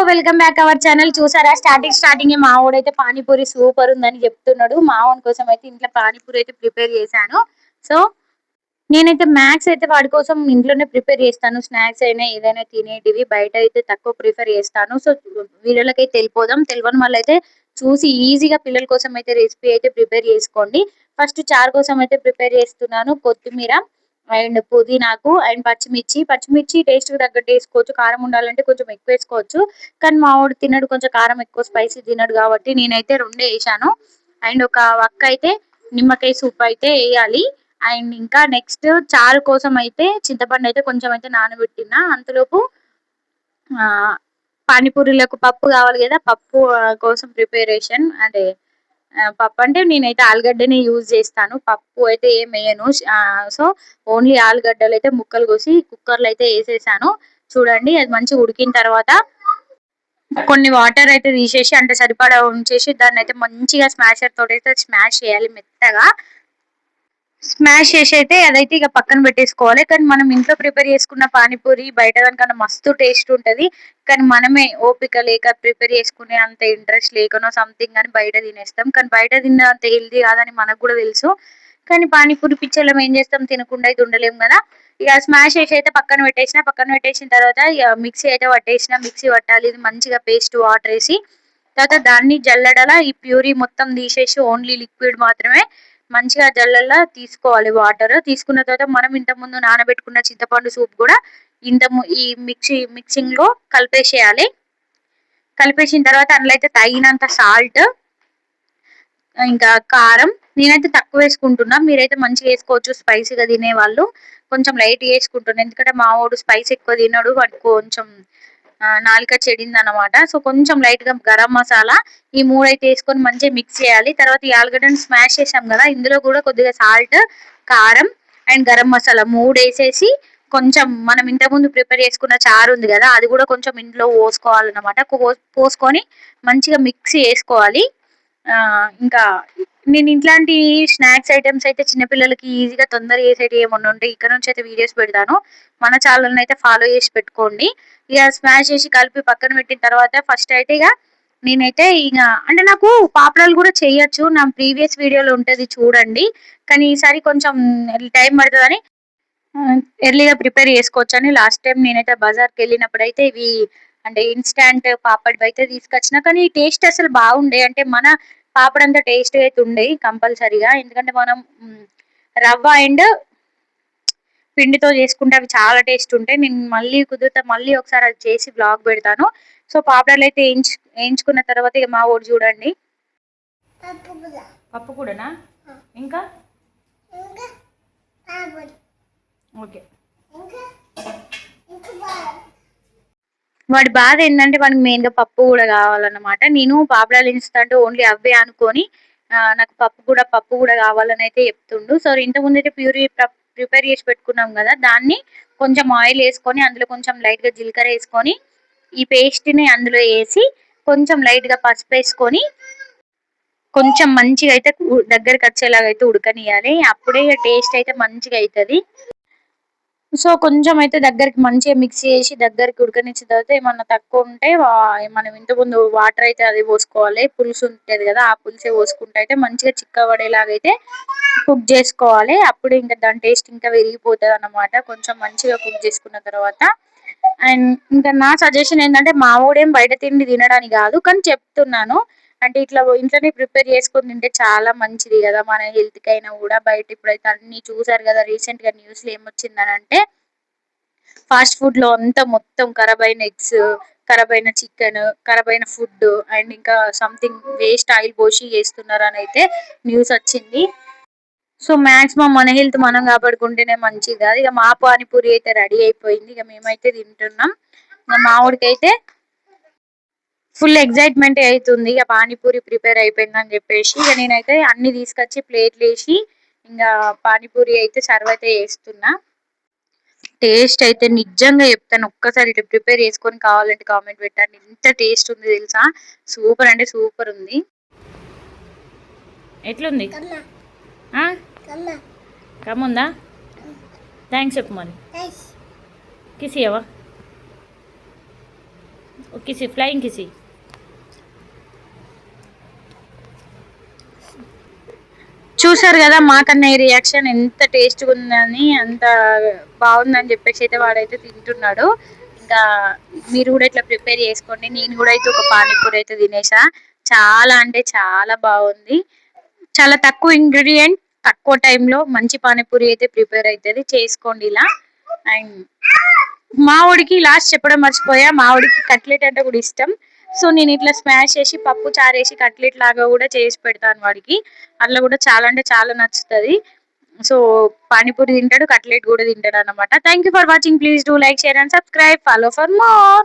Welcome back our channel. చూసారా starting మా వాడైతే పానీపూరి సూపర్ ఉందని చెప్తున్నాడు. మా వాని కోసం అయితే ఇంట్లో పానీపూరి అయితే ప్రిపేర్ చేశాను. సో నేనైతే మ్యాక్స్ అయితే వాడి కోసం ఇంట్లోనే ప్రిపేర్ చేస్తాను. స్నాక్స్ అయినా ఏదైనా తినేటివి బయట అయితే తక్కువ ప్రిఫర్ చేస్తాను. సో వీడియోలకైతే వెళ్ళిపోదాం. తెలియని వాళ్ళైతే చూసి ఈజీగా పిల్లల కోసం అయితే రెసిపీ అయితే ప్రిపేర్ చేసుకోండి. ఫస్ట్ చారు కోసం అయితే ప్రిపేర్ చేస్తున్నాను. కొత్తిమీర అండ్ పుదీనాకు అండ్ పచ్చిమిర్చి టేస్ట్ కి తగ్గట్టు వేసుకోవచ్చు. కారం ఉండాలంటే కొంచెం ఎక్కువ వేసుకోవచ్చు. కానీ మా వాడు తినడు, కొంచెం కారం ఎక్కువ స్పైసీ తినడు కాబట్టి నేనైతే రెండే వేసాను. అండ్ ఒక వక్క అయితే నిమ్మకాయ సూప్ అయితే వేయాలి. అండ్ ఇంకా నెక్స్ట్ చారు కోసం అయితే చింతపండు అయితే కొంచెం అయితే నానబెట్టిన. అంతలోపు ఆ పానీపూరిలకు పప్పు కావాలి కదా, పప్పు కోసం ప్రిపరేషన్ అంటే పప్పు అంటే నేనైతే ఆలుగడ్డని యూజ్ చేస్తాను. పప్పు అయితే ఏం వేయను. సో ఓన్లీ ఆలుగడ్డలు అయితే ముక్కలు కోసి కుక్కర్లో అయితే వేసేసాను. చూడండి అది మంచిగా ఉడికిన తర్వాత కొన్ని వాటర్ అయితే తీసేసి అంటే సరిపడా ఉంచేసి దాన్ని అయితే మంచిగా స్మాషర్ తోటి అయితే స్మాష్ చేయాలి మెత్తగా. స్మాష్ చేసి అయితే అదైతే ఇక పక్కన పెట్టేసుకోవాలి. కానీ మనం ఇంట్లో ప్రిపేర్ చేసుకున్న పానీపూరి బయట దానికన్నా మస్తు టేస్ట్ ఉంటది. కానీ మనమే ఓపిక లేక ప్రిపేర్ చేసుకునే అంత ఇంట్రెస్ట్ లేకనో సంథింగ్ అని బయట తినేస్తాం. కానీ బయట తిన్న అంత హెల్తీ కాదని మనకు కూడా తెలుసు. కానీ పానీపూరి పిచ్చర్లం ఏం చేస్తాం, తినకుండా అయితే ఉండలేము కదా. ఇక స్మాష్ చేసి అయితే పక్కన పెట్టేసిన తర్వాత ఇక మిక్సీ అయితే మిక్సీ పట్టాలి. ఇది మంచిగా పేస్ట్ వాటర్ వేసి తర్వాత దాన్ని జల్లడలా ఈ ప్యూరీ మొత్తం తీసేసి ఓన్లీ లిక్విడ్ మాత్రమే మంచిగా జల్లెల్లా తీసుకోవాలి. వాటర్ తీసుకున్న తర్వాత మనం ఇంత ముందు నానబెట్టుకున్న చింతపండు సూప్ కూడా ఈ మిక్సింగ్ లో కలిపేసేయాలి. కలిపేసిన తర్వాత అందులో అయితే తగినంత సాల్ట్ ఇంకా కారం నేనైతే తక్కువ వేసుకుంటున్నా. మీరైతే మంచిగా వేసుకోవచ్చు. స్పైసీగా తినే వాళ్ళు కొంచెం లైట్ వేసుకుంటున్నాను. ఎందుకంటే మా వాడు స్పైస్ ఎక్కువ తినడు, వాడికి కొంచెం నాలుక చెడింది అనమాట. సో కొంచెం లైట్ గా గరం మసాలా ఈ మూడైతే వేసుకొని మంచిగా మిక్స్ చేయాలి. తర్వాత ఈ ఆలుగడ్డను స్మాష్ చేసాం కదా, ఇందులో కూడా కొద్దిగా సాల్ట్, కారం అండ్ గరం మసాలా మూడు వేసేసి కొంచెం మనం ఇంతకుముందు ప్రిపేర్ చేసుకున్న చారు ఉంది కదా అది కూడా కొంచెం ఇంట్లో పోసుకోవాలన్నమాట. పోసుకొని మంచిగా మిక్స్ చేసుకోవాలి. ఇంకా నేను ఇట్లాంటి స్నాక్స్ ఐటమ్స్ అయితే చిన్నపిల్లలకి ఈజీగా తొందరగా చేసేటి ఏమన్నా ఉంటే ఇక్కడ నుంచి అయితే వీడియోస్ పెడతాను. మన ఛానల్ అయితే ఫాలో చేసి పెట్టుకోండి. ఇక స్మాష్ చేసి కలిపి పక్కన పెట్టిన తర్వాత ఫస్ట్ అయితే ఇక నేనైతే ఇక అంటే నాకు పాపడాలు కూడా చేయొచ్చు. నా ప్రీవియస్ వీడియోలో ఉంటది చూడండి. కానీ ఈసారి కొంచెం టైం పడుతుందని ఎర్లీగా ప్రిపేర్ చేసుకోవచ్చు అని లాస్ట్ టైం నేనైతే బజార్కి వెళ్ళినప్పుడు అయితే ఇవి అంటే ఇన్స్టాంట్ పాపడ్ అయితే తీసుకొచ్చిన. కానీ టేస్ట్ అసలు బాగుండే, అంటే మన పాపడ్ అంతా టేస్ట్ అయితే ఉండే కంపల్సరీగా. ఎందుకంటే మనం రవ్వ అండ్ పిండితో చేసుకుంటే అవి చాలా టేస్ట్ ఉంటాయి. నేను మళ్ళీ కుదిరితే మళ్ళీ ఒకసారి అది చేసి బ్లాగ్ పెడతాను. సో పాపడాలు అయితే వేయించుకున్న తర్వాత ఇక మా ఊరు చూడండి పప్పు కూడానా ఇంకా ఓకే. వాడి బాధ ఏంటంటే వాడికి మెయిన్ గా పప్పు కూడా కావాలన్నమాట. నేను పాపడాలు ఇన్స్టంట్ ఓన్లీ అవే అనుకొని నాకు పప్పు కూడా కావాలని అయితే చెప్తుండు. సో ఇంతకుముందు అయితే ప్యూరీ ప్రిపేర్ చేసి పెట్టుకున్నాం కదా, దాన్ని కొంచెం ఆయిల్ వేసుకొని అందులో కొంచెం లైట్ గా జీలకర్ర వేసుకొని ఈ పేస్ట్ ని అందులో వేసి కొంచెం లైట్ గా పసుపు వేసుకొని కొంచెం మంచిగా అయితే దగ్గరకు వచ్చేలాగా అయితే ఉడకనియాలి. అప్పుడే టేస్ట్ అయితే మంచిగా అవుతుంది. సో కొంచెం అయితే దగ్గరికి మంచిగా మిక్స్ చేసి దగ్గరికి ఉడకనిచ్చిన తర్వాత ఏమన్నా తక్కువ ఉంటే మనం ఇంతకుముందు వాటర్ అయితే అది పోసుకోవాలి. పులుసు ఉంటుంది కదా ఆ పులుసే పోసుకుంటే అయితే మంచిగా చిక్కబడేలాగైతే కుక్ చేసుకోవాలి. అప్పుడు ఇంకా దాని టేస్ట్ ఇంకా విరిగిపోతుంది అన్నమాట కొంచెం మంచిగా కుక్ చేసుకున్న తర్వాత. అండ్ ఇంకా నా సజెషన్ ఏంటంటే మా వాడేం బయట తిండి తినడానికి కాదు, కానీ చెప్తున్నాను అంటే ఇట్లా ఇంట్లోనే ప్రిపేర్ చేసుకొని తింటే చాలా మంచిది కదా మన హెల్త్ కి అయినా కూడా. బయట ఇప్పుడైతే అన్ని చూసారు కదా రీసెంట్ గా న్యూస్ లో ఏమొచ్చిందని అంటే ఫాస్ట్ ఫుడ్ లో అంతా మొత్తం ఖరాబ్ అయిన ఎగ్స్, ఖరాబ్ అయిన చికెన్, ఖరాబ్ అయిన ఫుడ్ అండ్ ఇంకా సంథింగ్ వేస్ట్ ఆయిల్ పోసి చేస్తున్నారు అని అయితే న్యూస్ వచ్చింది. సో మాక్సిమం మన హెల్త్ మనం కాపాడుకుంటేనే మంచిది కాదు. ఇక మా పానీపూరి అయితే రెడీ అయిపోయింది. ఇక మేమైతే తింటున్నాం. ఇక మా ఊడికైతే ఫుల్ ఎగ్జైట్మెంట్ అవుతుంది ఇక పానీపూరి ప్రిపేర్ అయిపోయింది అని చెప్పేసి. ఇక నేనైతే అన్ని తీసుకొచ్చి ప్లేట్లు వేసి ఇంకా పానీపూరి అయితే సర్వ్ అయితే చేస్తున్నా. టేస్ట్ అయితే నిజంగా చెప్తాను, ఒక్కసారి ఇట్లా ప్రిపేర్ చేసుకొని కావాలంటే కామెంట్ పెట్టండి. ఎంత టేస్ట్ ఉంది తెలుసా, సూపర్ అంటే సూపర్ ఉంది. ఎట్లుంది కమ్ముందా? థ్యాంక్స్ చెప్పు మరి. కిసియవా కిసి ఫ్లయింగ్ కిసి. చూసారు కదా మా కన్నయ్య రియాక్షన్ ఎంత టేస్ట్గా ఉందని, అంత బాగుందని చెప్పేసి అయితే వాడైతే తింటున్నాడు. ఇంకా మీరు కూడా ఇట్లా ప్రిపేర్ చేసుకోండి. నేను కూడా అయితే ఒక పానీపూరి అయితే తినేసా. చాలా అంటే చాలా బాగుంది. చాలా తక్కువ ఇంగ్రీడియంట్, తక్కువ టైంలో మంచి పానీపూరి అయితే ప్రిపేర్ అవుతుంది. చేసుకోండి ఇలా. అండ్ మా వాడికి లాస్ట్ చెప్పడం మర్చిపోయా, మా వాడికి కట్లెట్ అంటే కూడా ఇష్టం. సో నేను ఇట్లా స్మాష్ చేసి పప్పు చారేసి కట్లెట్ లాగా కూడా చేసి పెడతాను వాడికి. అట్లా కూడా చాలా అంటే చాలా నచ్చుతుంది. సో పానీపూరి తింటాడు, కట్లెట్ కూడా తింటాడు అనమాట. Thank you for watching. Please do like, share and subscribe. Follow for more.